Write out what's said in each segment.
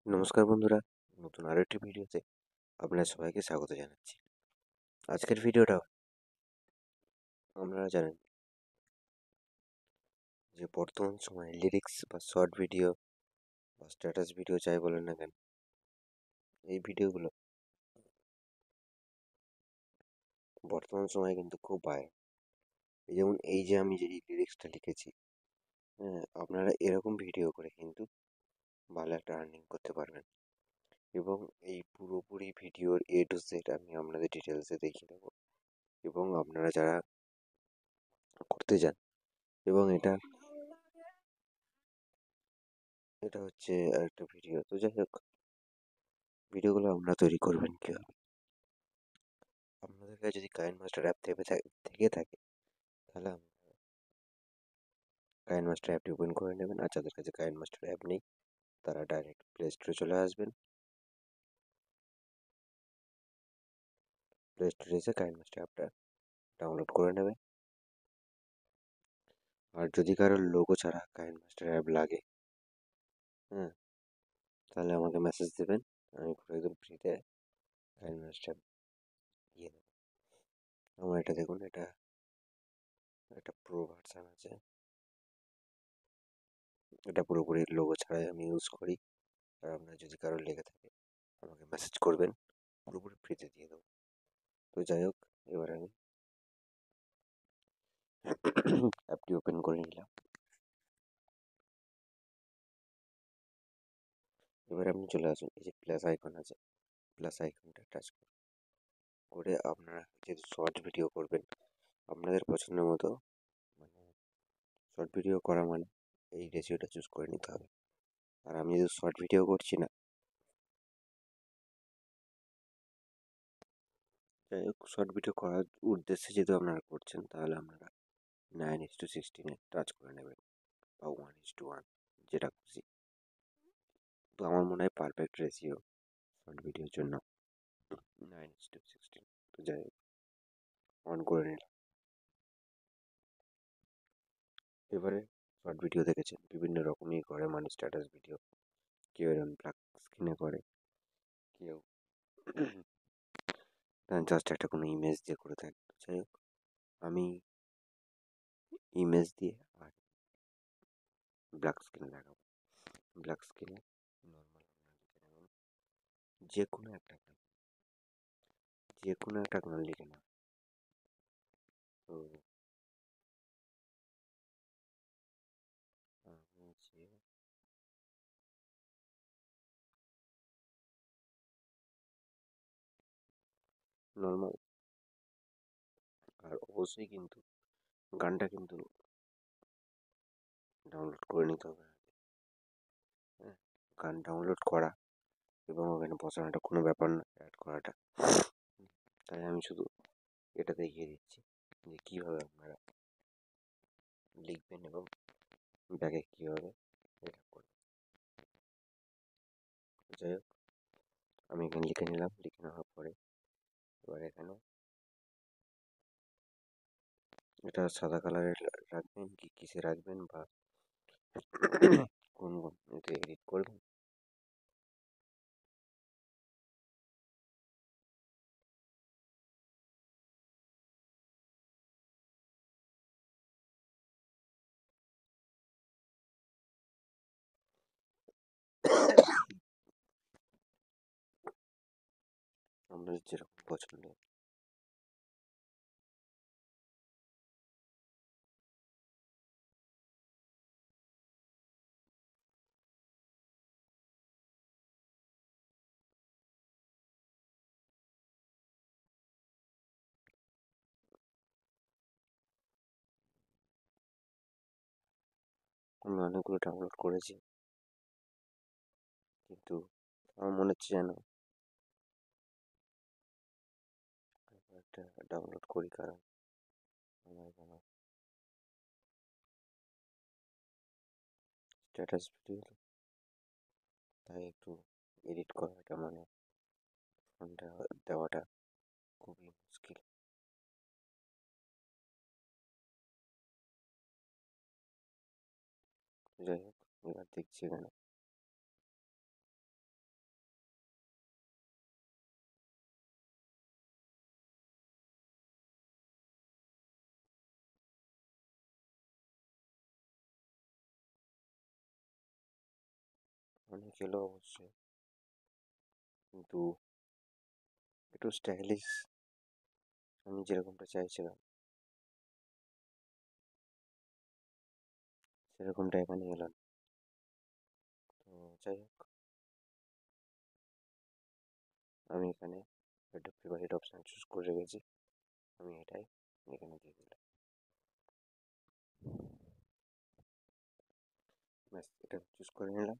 নমস্কার বন্ধুরা, নতুন আরো একটি ভিডিওতে আপনাদের সবাইকে স্বাগত জানাচ্ছি। আজকের ভিডিওটা আপনারা জানেন যে বর্তমান সময়ে লিরিক্স বা শর্ট ভিডিও বা স্ট্যাটাস ভিডিও যাই বলেন না কেন, এই ভিডিওগুলো বর্তমান সময়ে কিন্তু খুব ভাইরাল। যেমন এই যে আমি যে লিরিক্সটা লিখেছি, হ্যাঁ, আপনারা এরকম ভিডিও করে কিন্তু ভালো একটা আর্নিং করতে পারবেন। এবং এই পুরোপুরি ভিডিওর A to Z আমি আপনাদের ডিটেলসে দেখিয়ে দেবো। এবং আপনারা যারা করতে চান, এবং এটা এটা হচ্ছে আরেকটা ভিডিও। তো যাই হোক, ভিডিওগুলো আপনারা তৈরি করবেন কীভাবে? আপনাদের কাছে যদি কাইন মাস্টার অ্যাপ থেকে থাকে, তাহলে কাইন মাস্টার অ্যাপটি ওপেন করে নেবেন। আর যাদের কাছে কাইন মাস্টার অ্যাপ নেই, তারা ডাইরেক্ট প্লে স্টোরে চলে আসবেন। প্লে স্টোরে এসে কাইন মাস্টার অ্যাপটা ডাউনলোড করে নেবেন। আর যদি কারোর লোগো ছাড়া কাইন মাস্টার অ্যাপ লাগে, হ্যাঁ, তাহলে আমাকে মেসেজ দেবেন। আমি পুরো একদম ফ্রিতে কাইন মাস্টার দিয়ে দেবো। আমার এটা দেখুন, এটা একটা প্রো ভার্সান আছে। এটা পুরোপুরি লোগো ছাড়াই আমি ইউজ করি। আর আপনার যদি কারোর লেগে থাকে, আমাকে মেসেজ করবেন, পুরোপুরি ফ্রিতে দিয়ে দেবো। তো যাই হোক, এবার আমি অ্যাপটি ওপেন করে নিলাম। এবার আপনি চলে আসুন, এই যে প্লাস আইকন আছে, প্লাস আইকনটা টাচ করে আপনারা যেহেতু শর্ট ভিডিও করবেন, আপনাদের পছন্দ মতো, মানে শর্ট ভিডিও করা মানে এই রেশিওটা চুজ করে নিতে হবে। আর আমি যেহেতু শর্ট ভিডিও করছি না, যাই হোক, শর্ট ভিডিও করার উদ্দেশ্যে যেহেতু আপনারা করছেন, তাহলে আপনারা 9:16 টাচ করে নেবেন, বা 1:1, যেটা খুশি। তো আমার মনে হয় পারফেক্ট রেশিও শর্ট ভিডিওর জন্য 9:16। তো যাই হোক, অন করে নিলাম। এবারে শর্ট ভিডিও দেখেছেন বিভিন্ন রকমই করে মানুষ, স্ট্যাটাস ভিডিও, কেউ এরকম ব্ল্যাক স্ক্রিনে করে, কেউ জাস্ট একটা কোনো ইমেজ দিয়ে করে থাকে। তো যাই হোক, আমি ইমেজ দিয়ে আর ব্ল্যাক স্ক্রিনে দেখাবো। ব্ল্যাক স্ক্রিনে নর্মাল যে কোনো একটা গান, যে কোনো একটা গান লিখে না। তো আমি যে নর্মাল, আর অবশ্যই কিন্তু গানটা কিন্তু ডাউনলোড করে নিতে হবে আগে, হ্যাঁ। গান ডাউনলোড করা এবং ওখানে বসানোটা কোনো ব্যাপার না, অ্যাড করাটা। তাই আমি শুধু এটা দেখিয়ে দিচ্ছি যে কীভাবে আপনারা লিখবেন এবং ব্যাগে কীভাবে এটা করবেন। যাই হোক, আমি এখানে লিখে নিলাম। লিখে নেওয়ার পরে এবার এখানে এটা সাদা কালারের রাখবেন কি কিসে রাখবেন, বা কোন এতে এডিট করবেন, আপনাদের যেরকম পছন্দ। আমি অনেকগুলো ডাউনলোড করেছি, কিন্তু আমার মনে হচ্ছে যেন একটা ডাউনলোড করি, কারণ আমার যেন স্ট্যাটাস ভিডিও, তাই একটু এডিট করাটা, মানে ফোনটা দেওয়াটা খুবই মুশকিল। যাই হোক, এবার দেখছি এখানে অনেক এলো অবশ্যই, কিন্তু একটু স্টাইলিশ আমি যেরকমটা চাইছিলাম সেরকমটা এখানে এলো না। তো যাই হোক, আমি এখানে একটা ফেভারিট অপশান চুজ করে রেখেছি, আমি এটাই এখানে দিয়ে দিলাম। ব্যাস, এটা চুজ করে নিলাম।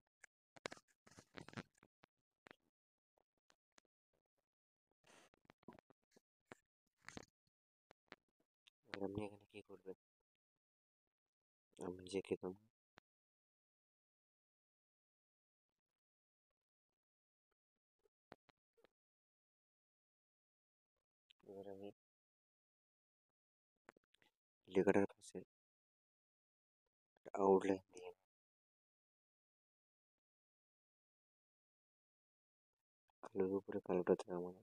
এবার আপনি এখানে কি করবেন, আমি যে খেতাম এবার আমি লেখাটার পাশে একটা আউটলাইন দিয়ে কালোর উপরে কালোটা থেকে আমার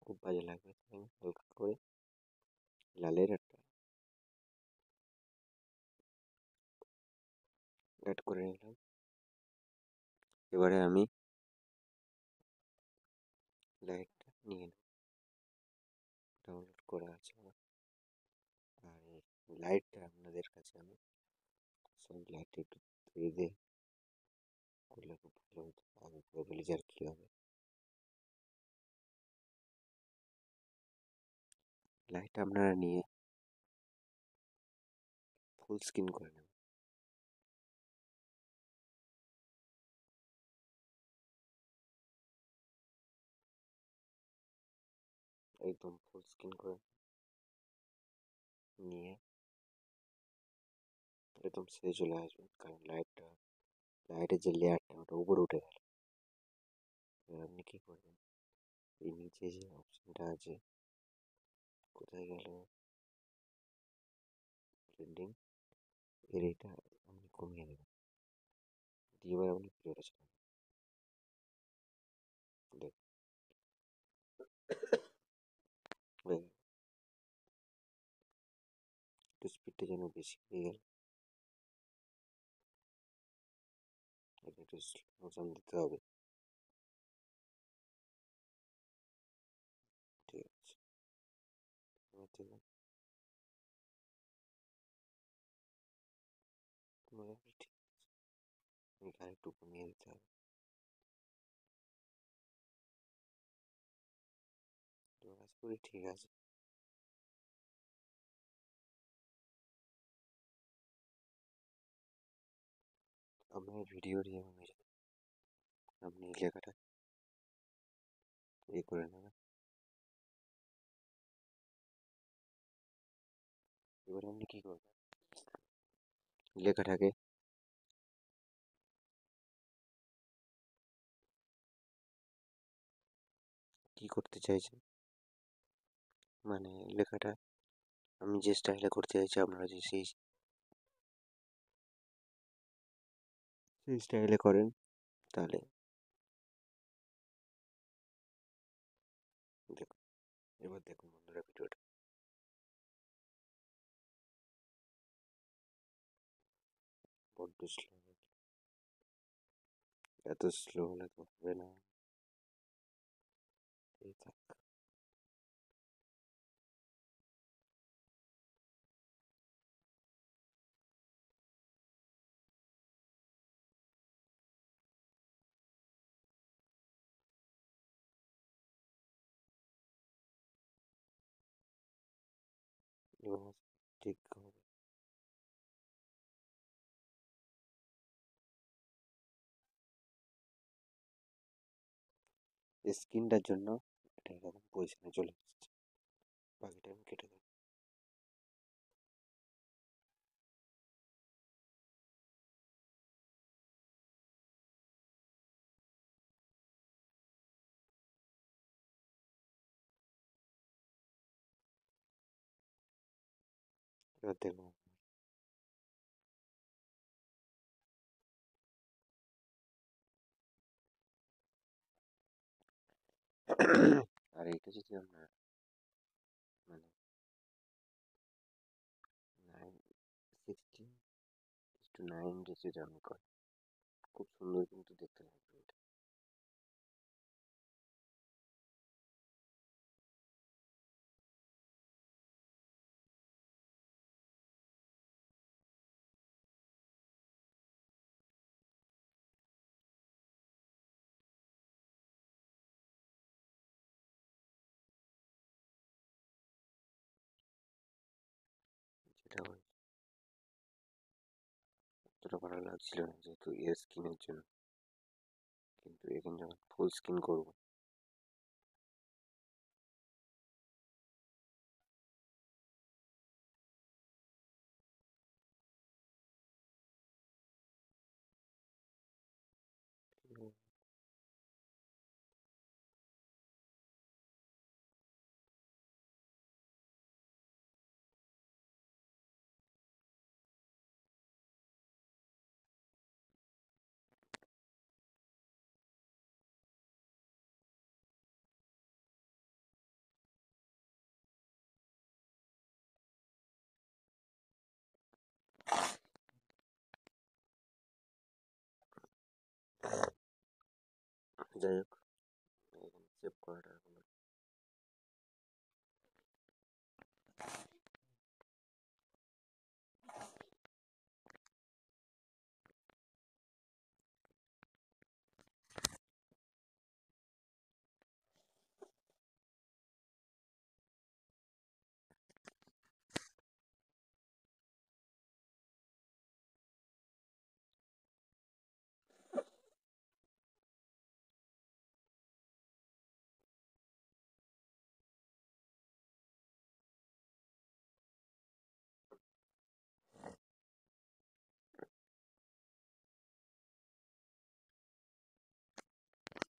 খুব বাজে লাগবে, তাই আমি হালকা করে লালের একটা অ্যাড করে নিলাম। এবারে আমি লাইটটা নিয়ে নেব, ডাউনলোড করা আছে আমার। আর এই লাইটটা আপনাদের কাছে আমি সব লাইটটা একটু ধীরে ধীরে করলে খুব ভালো হতো, আমি পুরো বলি যে আর কী হবে। লাইটটা আপনারা নিয়ে ফুল স্ক্রিন করে নেবেন, একদম ফুল স্ক্রিন করে নিয়ে একদম সেরে চলে আসবেন, কারণ লাইটের যে লেয়ারটা ওটা উপরে উঠে গেল। এবার আপনি কী করবেন, এই নিচে যে অপশানটা আছে, কোথায় গেল, ব্লেন্ডিং, এর এটা আপনি কমিয়ে দেবেন, দিয়ে এবার আপনি ভিডিওটা চালান। দেখুন হয়ে গেল। একটু স্পিডটা যেন বেশি হয়ে গেল, এটা একটু স্লো মোশন দিতে হবে। ঠিক আছে, এবার দেখুন মোটামুটি ঠিক আছে, আমাকে আরেকটু কমিয়ে দিতে হবে। তো আশা করি ঠিক আছে। আপনার ভিডিওর যেমন অনুযায়ী আপনি এই লেখাটা করে নেবেন। এবারে আপনি কী করবেন, লেখাটাকে কী করতে চাইছেন, মানে লেখাটা আমি যে স্টাইলে করতে চাইছি আপনারা যদি সেই সেই স্টাইলে করেন তাহলে দেখুন। এবার দেখুন বন্ধুরা ভিডিওটা বড্ড স্লো, এত স্লো হলে তো হবে না। এই থাক। এবার ঠিক হবে। স্ক্রিনটার জন্য এটা এরকম পজিশনে চলে এসেছে, বাকিটা আমি কেটে দেবো। এবার দেখুন আর এইটা যদি আপনার মানে 9:16:9 যদি আপনি করেন খুব সুন্দর কিন্তু দেখতে লাগবে এটা। যেটা হয় অতটা ভালো লাগছিল না যেহেতু এর স্কিনের জন্য, কিন্তু এখানে যখন ফুল স্কিন করবো যাই হোক এখানে সেভ করাটা এখন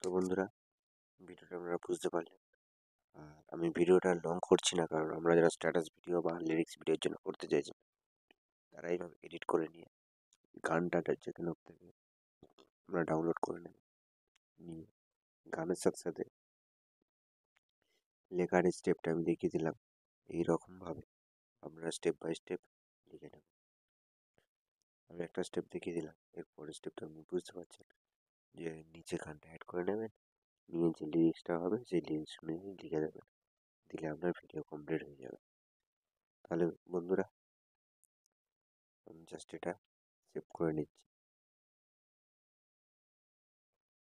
তো বন্ধুরা, ভিডিওটা আপনারা বুঝতে পারলেন। আর আমি ভিডিওটা লং করছি না, কারণ আমরা যারা স্ট্যাটাস ভিডিও বা লিরিক্স ভিডিওর জন্য করতে চাইছি তারা এইভাবে এডিট করে নিয়ে গানটা যেখানে থেকে আমরা ডাউনলোড করে নেব, নিয়ে গানের সাথে সাথে লেখার স্টেপটা আমি দেখিয়ে দিলাম। এইরকমভাবে আপনারা স্টেপ বাই স্টেপ লিখে নেবেন। আমি একটা স্টেপ দেখিয়ে দিলাম, এর পরের স্টেপটা আপনি বুঝতে পারছেন যে নিচে গানটা অ্যাড করে নেবেন, নিয়ে যে লিরিক্সটা হবে সেই লিরিক্স অনুযায়ী লিখে দেবেন, দিলে আপনার ভিডিও কমপ্লিট হয়ে যাবে। তাহলে বন্ধুরা, আমি জাস্ট এটা সেভ করে নিচ্ছি।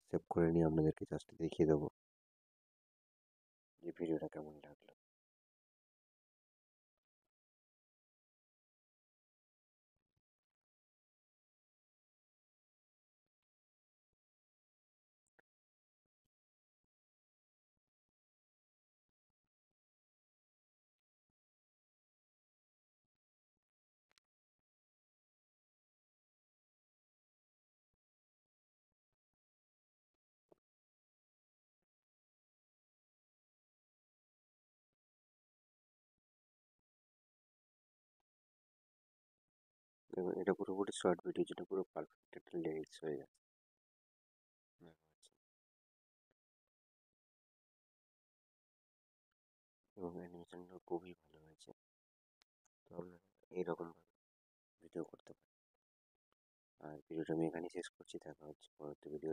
সেভ করে নিয়ে আপনাদেরকে জাস্ট দেখিয়ে দেবো যে ভিডিওটা কেমন লাগলো। এবং এটা পুরোপুরি শর্ট ভিডিও, যেটা পুরো পারফেক্ট একটা লিরিক্স হয়ে যাবে। এবং অ্যানিমেশনটা খুবই ভালো হয়েছে। তো আপনারা এইরকমভাবে ভিডিও করতে পারেন। আর ভিডিওটা আমি এখানেই শেষ করছি, দেখা হচ্ছে পরবর্তী ভিডিও।